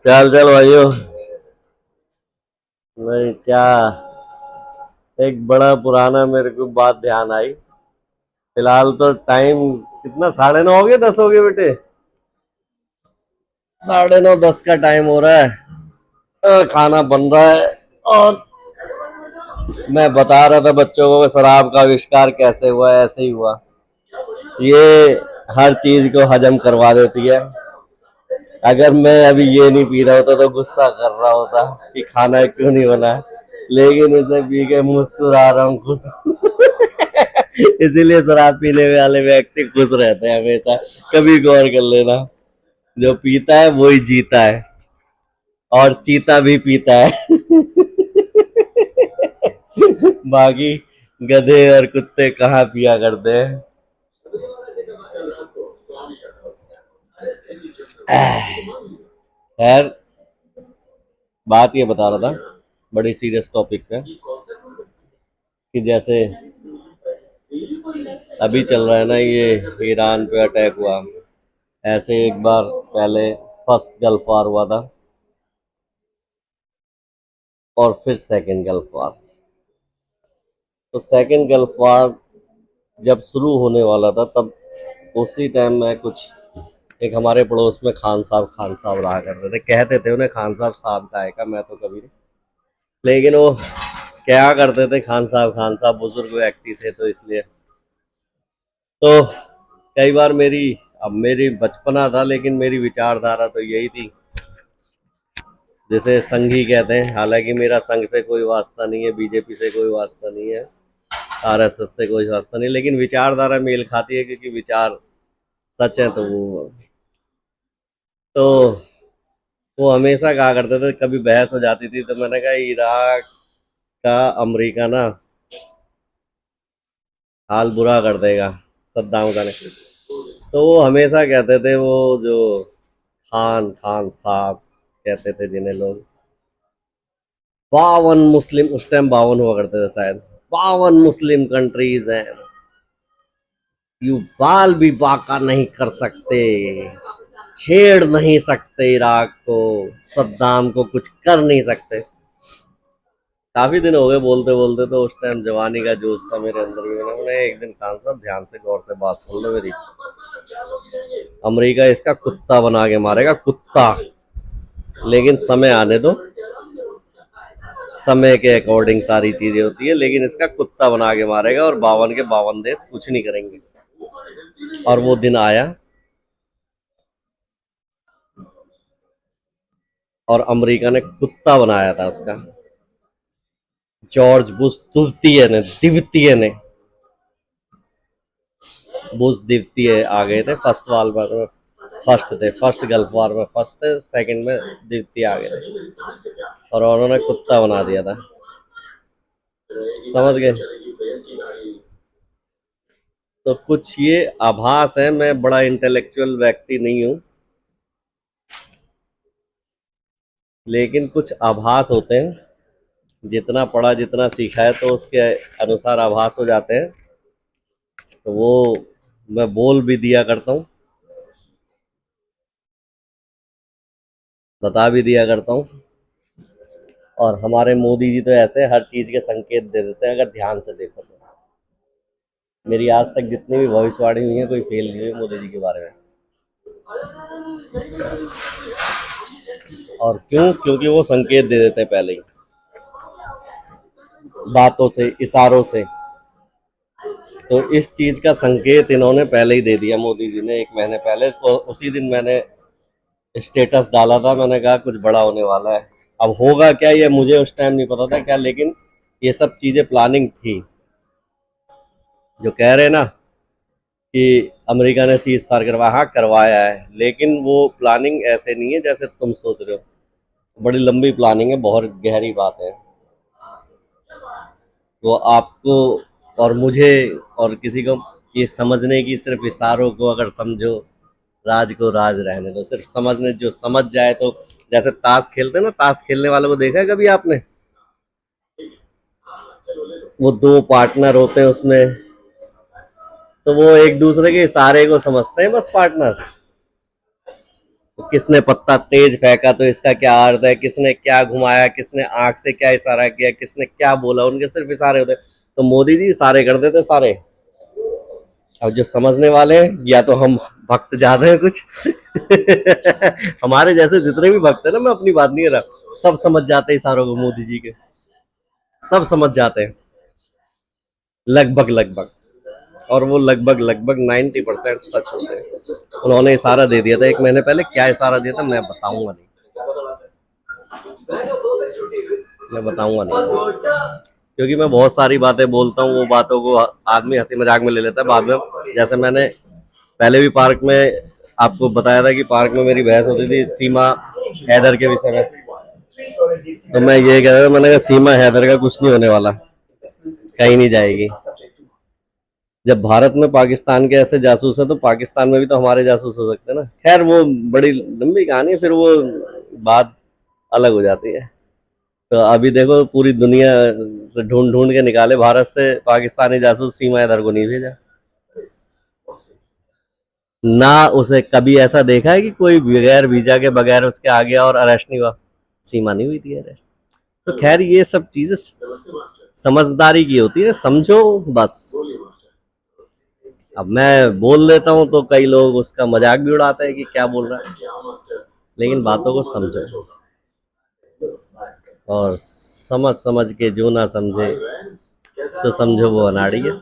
क्या हाल चाल भाइयों। नहीं क्या, एक बड़ा पुराना मेरे को बात ध्यान आई। फिलहाल तो टाइम कितना, 9:30 हो गए, 10 हो गए बेटे। 9:30 10 का टाइम हो रहा है। खाना बन रहा है। और मैं बता रहा था बच्चों को कि शराब का आविष्कार कैसे हुआ, ऐसे ही हुआ। ये हर चीज को हजम करवा देती है। अगर मैं अभी ये नहीं पी रहा होता तो गुस्सा कर रहा होता कि खाना क्यों नहीं बना है, लेकिन इसे पी के मुस्कुरा रहा हूँ खुश। इसीलिए शराब पीने वाले व्यक्ति खुश रहते हैं हमेशा। कभी गौर कर लेना, जो पीता है वही जीता है, और चीता भी पीता है। बाकी गधे और कुत्ते कहाँ पिया करते हैं। खैर, बात ये बता रहा था बड़ी सीरियस टॉपिक पे, कि जैसे अभी चल रहा है ना, ये ईरान पे अटैक हुआ। ऐसे एक बार पहले फर्स्ट गल्फ वार हुआ था, और फिर सेकंड गल्फ वार। तो सेकंड गल्फ वार जब शुरू होने वाला था, तब उसी टाइम में कुछ, एक हमारे पड़ोस में खान साहब रहा करते थे। कहते थे उन्हें खान साहब, साहब का है का, मैं तो कभी नहीं। लेकिन वो क्या करते थे, खान साहब बुजुर्ग व्यक्ति थे, तो इसलिए तो कई बार अब मेरी बचपना था, लेकिन मेरी विचारधारा तो यही थी, जैसे संघी कहते हैं। हालांकि मेरा संघ से कोई वास्ता नहीं है, बीजेपी से कोई वास्ता नहीं है, आरएसएस से कोई वास्ता नहीं, लेकिन विचारधारा मेल खाती है, क्योंकि विचार सच है। तो वो हमेशा कहा करते थे, कभी बहस हो जाती थी तो मैंने कहा इराक का अमेरिका ना हाल बुरा कर देगा, सद्दाम का नहीं। तो वो हमेशा कहते थे, वो जो खान साहब कहते थे, जिन्हें लोग 52 मुस्लिम, उस टाइम 52 हुआ करते थे शायद, 52 मुस्लिम कंट्रीज हैं, यू बाल भी बाका नहीं कर सकते, छेड़ नहीं सकते इराक को, सद्दाम को कुछ कर नहीं सकते। काफी दिन हो गए बोलते बोलते, तो उस टाइम जवानी का जोश था मेरे अंदर भी। मैंने एक दिन, खान साहब ध्यान से गौर से बात सुन लो मेरी, अमेरिका इसका कुत्ता बना के मारेगा, कुत्ता। लेकिन समय आने दो, समय के अकॉर्डिंग सारी चीजें होती है, लेकिन इसका कुत्ता बना के मारेगा, और 52 के 52 देश कुछ नहीं करेंगे। और वो दिन आया, और अमेरिका ने कुत्ता बनाया था उसका, जॉर्ज बुश द्वितीय ने बुश द्वितीय आ गए थे। फर्स्ट वर्ल्ड वार में फर्स्ट थे, फर्स्ट गल्फ वार में फर्स्ट थे, सेकंड में द्वितीय आ गए थे, और उन्होंने कुत्ता बना दिया था। समझ गए। तो कुछ ये आभास है, मैं बड़ा इंटेलेक्चुअल व्यक्ति नहीं हूँ, लेकिन कुछ आभास होते हैं। जितना पढ़ा, जितना सीखा है, तो उसके अनुसार आभास हो जाते हैं। तो वो मैं बोल भी दिया करता हूँ, बता भी दिया करता हूँ। और हमारे मोदी जी तो ऐसे हर चीज के संकेत दे देते हैं, अगर ध्यान से देखो तो। मेरी आज तक जितनी भी भविष्यवाणी हुई है, कोई फेल नहीं हुई मोदी जी के बारे में। और क्यों? क्योंकि वो संकेत दे देते हैं पहले ही, बातों से, इशारों से। तो इस चीज का संकेत इन्होंने पहले ही दे दिया, मोदी जी ने 1 महीने पहले। तो उसी दिन मैंने स्टेटस डाला था, मैंने कहा कुछ बड़ा होने वाला है। अब होगा क्या, ये मुझे उस टाइम नहीं पता था क्या, लेकिन ये सब चीजें प्लानिंग थी। जो कह रहे हैं ना कि अमेरिका ने सीज फायर करवाया, हाँ करवाया है, लेकिन वो प्लानिंग ऐसे नहीं है जैसे तुम सोच रहे हो। बड़ी लंबी प्लानिंग है, बहुत गहरी बात है। तो आपको और मुझे और किसी को ये समझने की, सिर्फ इशारों को अगर समझो, राज को राज रहने दो। सिर्फ समझने, जो समझ जाए तो, जैसे ताश खेलते हैं ना, ताश खेलने वालों को देखा है कभी आपने? वो दो पार्टनर होते हैं उसमें, तो वो एक दूसरे के इशारे को समझते हैं बस, पार्टनर। तो किसने पत्ता तेज फेंका तो इसका क्या अर्थ है, किसने क्या घुमाया, किसने आंख से क्या इशारा किया, किसने क्या बोला, उनके सिर्फ इशारे होते। तो मोदी जी इशारे कर देते सारे। अब जो समझने वाले हैं, या तो हम भक्त ज्यादा हैं कुछ हमारे जैसे जितने भी भक्त है ना, मैं अपनी बात नहीं कर रहा, सब समझ जाते हैं इशारों को मोदी जी के, सब समझ जाते हैं लगभग लगभग। और वो लगभग लगभग 90% सच होते हैं। उन्होंने इशारा दे दिया था 1 महीने पहले, क्या इशारा दिया था मैं बताऊंगा नहीं, मैं बताऊंगा नहीं, क्योंकि मैं बहुत सारी बातें बोलता हूँ, वो बातों को आदमी हंसी मजाक में ले लेता है बाद में। जैसे मैंने पहले भी पार्क में आपको बताया था कि पार्क में मेरी बहस होती थी सीमा हैदर के विषय में, तो मैं ये कह रहा था, मैंने कहा सीमा हैदर का कुछ नहीं होने वाला, कहीं नहीं जाएगी। जब भारत में पाकिस्तान के ऐसे जासूस है तो पाकिस्तान में भी तो हमारे जासूस हो सकते हैं ना। खैर वो बड़ी लंबी कहानी है, फिर वो बात अलग हो जाती है। तो अभी देखो पूरी दुनिया ढूंढ ढूंढ के निकाले, भारत से पाकिस्तानी जासूस सीमा हैदर को नहीं भेजा ना। उसे कभी ऐसा देखा है कि कोई बगैर वीजा के बगैर उसके आ गया और अरेस्ट नहीं हुआ? सीमा नहीं हुई थी अरेस्ट। तो खैर ये सब चीजें समझदारी की होती है, समझो बस। अब मैं बोल लेता हूँ तो कई लोग उसका मजाक भी उड़ाते हैं कि क्या बोल रहा है, लेकिन बातों को समझो, और समझ समझ के जो ना समझे तो समझो वो अनाड़ी है।